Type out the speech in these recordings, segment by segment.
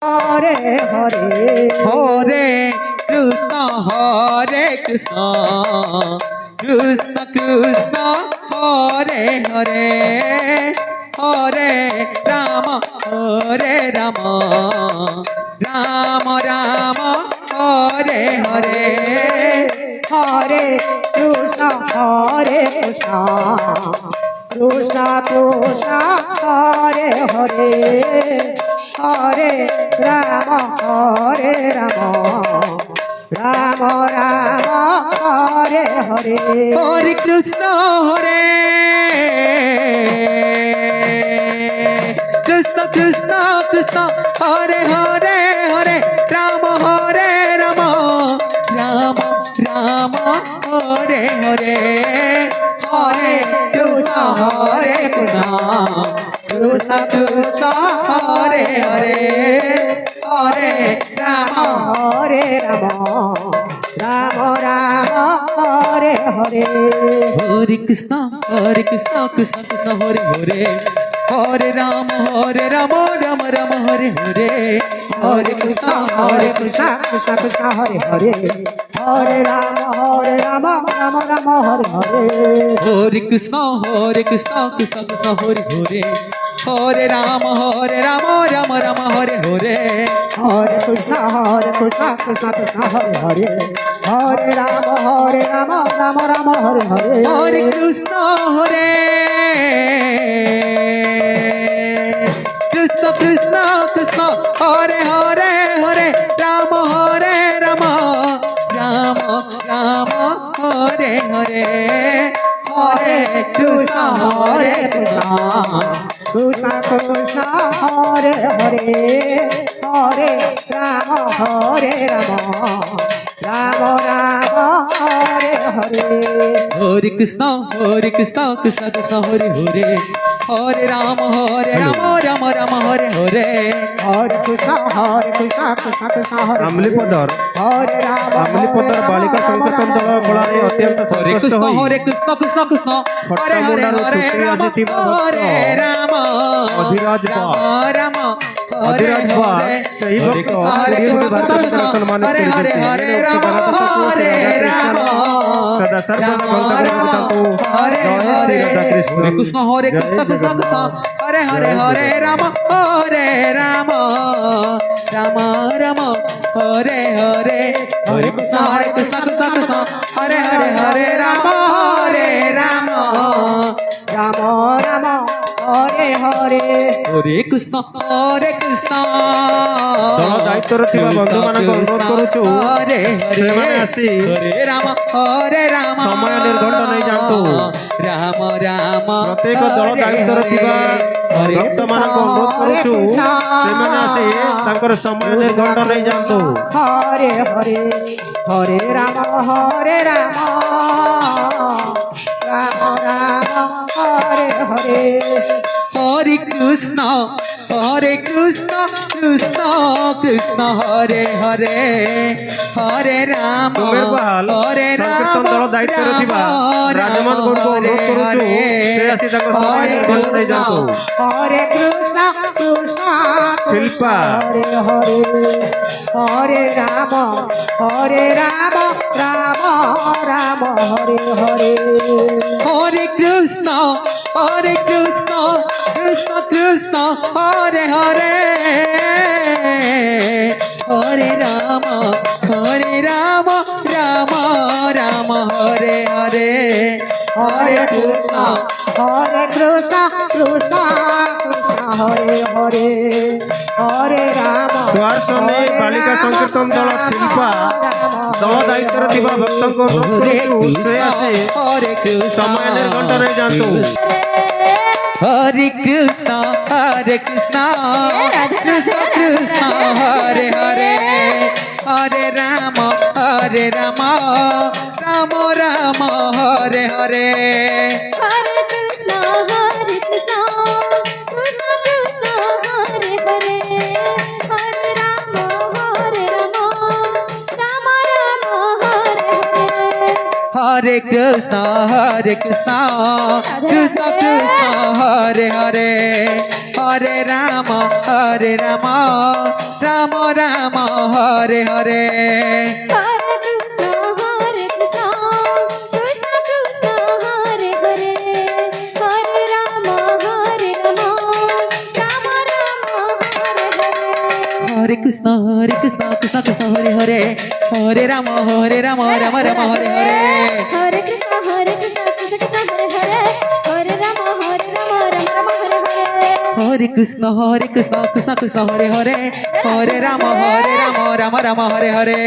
হরে হরে হরে কৃষ্ণ হরে কৃষ্ণ কৃষ্ণ কৃষ্ণ হরে হরে হরে রাম হরে রাম রাম রাম হরে হরে হরে কৃষ্ণ হরে কৃষ্ণ কৃষ্ণ কৃষ্ণ হরে হরে হরে রাম হরে রাম রাম রাম হরে হরে হরে কৃষ্ণ হরে কৃষ্ণ কৃষ্ণ কৃষ্ণ হরে হরে হরে রাম হরে রাম রাম রাম হরে হরে হরে কৃষ্ণ হরে কৃষ্ণ কৃষ্ণ কৃষ্ণ হরে হরে হরে রাম হরে রাম রাম রাম হরে হরে হরে কৃষ্ণ কৃষ্ণ কৃষ্ণ হরে হরে হরে রাম রাম রাম হরে হরে হরে কৃষ্ণ কৃষ্ণ কৃষ্ণ কৃষ্ণ হরে হরে হরে রাম রাম রাম হরে হরে হরে কৃষ্ণ কৃষ্ণ কৃষ্ণ হরে হরে হরে রাম রাম রাম হরে হরে হরে কৃষ্ণ কৃষ্ণ কৃষ্ণ হরে হরে হরে রাম রাম রাম হরে হরে হরে কৃষ্ণ কৃষ্ণ কৃষ্ণ কৃষ্ণ হরে হরে হরে রাম রাম রাম রাম হরে হরে হরে কৃষ্ণ কৃষ্ণ কৃষ্ণ কৃষ্ণ হরে হরে হরে রাম রাম রাম রাম হরে হরে হরে কৃষ্ণ কৃষ্ণ কৃষ্ণ হরে হরে হরে রাম রাম রাম হরে হরে হরে কৃষ্ণ কৃষ্ণ কৃষ্ণ হরে আম্লিপদর হরে রাম আম্লিপদর বালিকা সংকীর্তন দল ফଳରେ অত্যন্ত হরে ସନ୍ତୁଷ୍ଟ কৃষ্ণ ହୋଇ কৃষ্ণ কৃষ্ণ কৃষ্ণ হরে হরে ଖଟ୍ଟମୁଣ୍ଡାରୁ হরে ଛୁଟି রাম ଆସିଥିବା ଭକ୍ତ হরে রাম ଅଧିରାଜ ରାମ ରାମ ହରେ ଅଧିରାଜ ବା ହରେ ସେହି ହରେ ଭକ୍ତ କୃଷ୍ଣ ହରେ କୋଡ଼ିଏ କୋଟି କୃଷ୍ଣ ଭାରତ ବର୍ଷର ସମ୍ମାନିତ ହରେ ହରେ କରିଛନ୍ତି। ହରେ ଏଣୁ ରାମ ଉକ୍ତ ଭାରତକୁ ହରେ ରାମ ସଦା ସର୍ବଦା ରାମ ଘଣ୍ଟା ରାମ ତାଙ୍କୁ ହରେ ଜୟ ହରେ ଶ୍ରୀ ରାଧାକୃଷ୍ଣ। ହରେ କୃଷ୍ଣ ଜୟ କୃଷ୍ଣ କୃଷ୍ଣ ହରେ ହରେ ହରେ ରାମ ରାମ ରାମ ରାମ ହରେ ହରେ ହରେ କୃଷ୍ଣ କୃଷ୍ଣ କୃଷ୍ଣ ହରେ ହରେ ରାମ ରାମ রাম রাম হরে হরে হরে কৃষ্ণ কৃষ্ণ ଦଳ ଦାୟିତ୍ୱରେ ଥିବା ବନ୍ଧୁମାନଙ୍କୁ ଅନୁରୋଧ କରୁଛୁ ହରେ ସେମାନେ ଆସି ହରେ ରାମ ସମୟ ନିର୍ଘଣ୍ଟ ନେଇ ଯାଆନ୍ତୁ। ରାମ ରାମ ପ୍ରତ୍ୟେକ ଦଳ ଦାୟିତ୍ୱରେ ଥିବା ଭକ୍ତମାନଙ୍କୁ ଅନୁରୋଧ କରୁଛୁ ସେମାନେ ଆସି ତାଙ୍କର ସମୟ ନିର୍ଘଣ୍ଟ ନେଇ ଯାଆନ୍ତୁ। হরে হরে হরে রাম রাম রাম হরে হরে হরে কৃষ্ণ কৃষ্ণ কৃষ্ণ হরে হরে হরে রাম ତୁମେ ବାହାଲ ହରେ ସଂକୀର୍ତ୍ତନ ଦଳ ଦାୟିତ୍ୱରେ ଥିବା ରାଜମାନମାନଙ୍କୁ ଅନୁରୋଧ କରୁଛୁ ସେ ଆସି ତାଙ୍କ ସମୟ ନିର୍ଘଣ୍ଟ ନେଇ ଯାଆନ୍ତୁ। হরে কৃষ্ণ কৃষ্ণ ଶିଳ୍ପା হরে হরে হরে রাম রাম রাম হরে হরে হরে কৃষ্ণ কৃষ্ণ কৃষ্ণ হরে হরে হরে রাম রাম রাম হরে হরে হরে কৃষ্ণ কৃষ্ণ কৃষ্ণ হরে হরে হরে রাম ଦ୍ୱାରସ ନେଇ ବାଳିକା ସଂକୀର୍ତ୍ତନ ଦଳ ଶିଳ୍ପା ଦଳ ଦାୟିତ୍ୱରେ ଥିବା ଭକ୍ତଙ୍କୁ ଅନୁରୋଧ କରୁଛୁ ସେ ଆସି ହରେ କୃଷ୍ଣ ସମୟ ନିର୍ଘଣ୍ଟ ନେଇ ଯାଆନ୍ତୁ। हरे Krishna Krishna Krishna Hare Hare Hare Ram Ram Ram Hare Hare Hare Krishna Krishna Krishna Krishna Hare Hare Hare Ram Ram Ram Hare Hare Hare Krishna Krishna Krishna Hare Hare Hare Ram Ram Ram Ram Hare Hare Hare Krishna, Krishna Krishna, Hare Hare, Hare Rama, Rama Rama, Hare Hare. হরে Krishna Krishna Krishna Hare Hare Hare Ram Ram Ram Hare Hare Hare Krishna, Krishna Krishna, Hare Hare, Hare Rama, Rama Rama, Hare Hare. হরে Krishna Krishna Krishna Hare Hare Hare Ram Ram Ram Hare Hare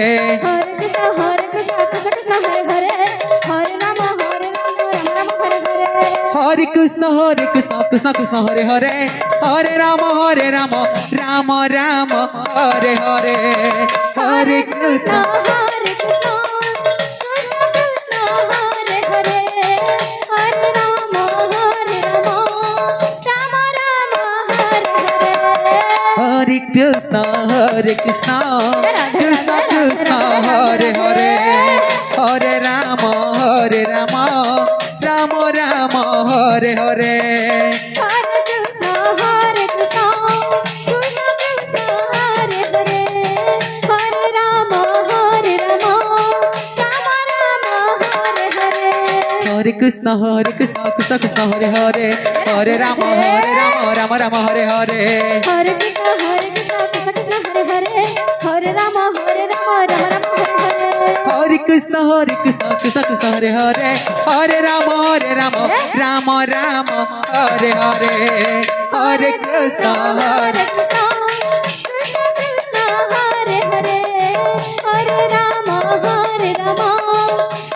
Hare Krishna, Krishna Krishna, Hare Hare, Hare Rama, Rama Rama, Hare Hare. হরে Krishna Krishna Krishna Hare Hare Hare Ram Ram Ram Hare Hare Hare Krishna Hare Krishna, Krishna Krishna, Hare Hare, Hare Rama, Rama Rama, Hare Hare. হরে Krishna Krishna Krishna Hare Hare Hare Ram Ram Ram Hare Hare Hare Krishna, Krishna Krishna, Hare Hare, Hare Rama, Rama Rama, Hare Hare. হরে Krishna Krishna Krishna Hare Hare Hare Ram Ram Ram Hare Hare Hare Krishna, Krishna Krishna, Hare Hare, Hare Rama, Rama Rama, Hare Hare. হরে Krishna Krishna Hare Hare Hare Ram Ram Ram Hare Hare Hare Krishna Hare Krishna, Krishna Krishna, Hare Hare, Hare Rama,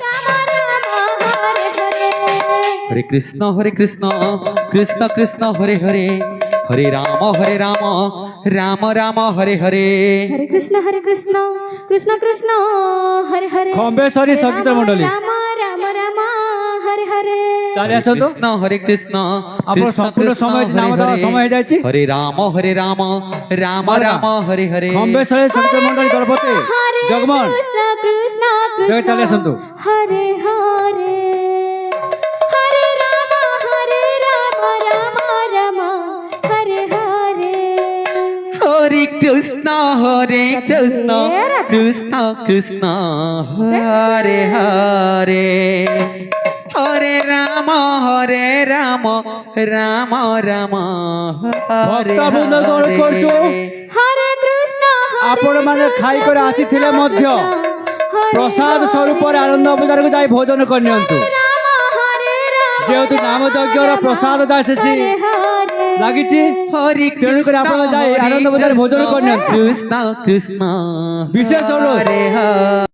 Rama Rama, Hare Hare. হরে Krishna Krishna Krishna Hare Hare Hare Ram Ram Ram Hare Hare Hare Krishna, Krishna Krishna, Hare Hare. খম্বেশ্বরী সঙ্গীত মণ্ডলী Rama Rama, Hare Hare. চালে আসନ୍ତୁ কৃষ্ণ হরে কৃষ্ণ ଆପଣ কৃষ্ণ ସମ୍ପୂର୍ଣ୍ଣ কৃষ্ণ ସମୟ ନାମ হরে ଦେବା ସମୟ হরে ହେଇଯାଇଛି হরে রাম রাম রাম হরে হরে ଖମ୍ବେଶ୍ୱରୀ ସଙ୍ଗୀତ ମଣ୍ଡଳୀ ଦଳପତି Hare ଜଗମୋହନ Krishna, Krishna ଜୟ ଚାଲି ଆସନ୍ତୁ Krishna, Hare Hare, Hare Rama, Rama Rama, Hare Hare. হরে কৃষ্ণ কৃষ্ণ কৃষ্ণ হরে হরে হরে রাম রাম রাম হরে ଭକ୍ତବୃନ୍ଦ ଗହଳି କରୁଛୁ Hare Krishna, ଆପଣମାନେ ଖାଇକରି ଆସିଥିଲେ ମଧ୍ୟ ପ୍ରସାଦ ସ୍ୱରୂପରେ ଆନନ୍ଦ ବଜାରକୁ ଯାଇ ଭୋଜନ କରିନିଅନ୍ତୁ ଯେହେତୁ ନାମ ଯଜ୍ଞର ପ୍ରସାଦ ଆସିଛି ଲାଗିଛି হরে ତେଣୁକରି ଆପଣ ଯାଇ ଆନନ୍ଦ ବଜାର ଭୋଜନ କରିନିଅନ୍ତୁ কৃষ্ণ কৃষ্ণ ବିଶେଷ ଅନୁରୋଧ হরে হরে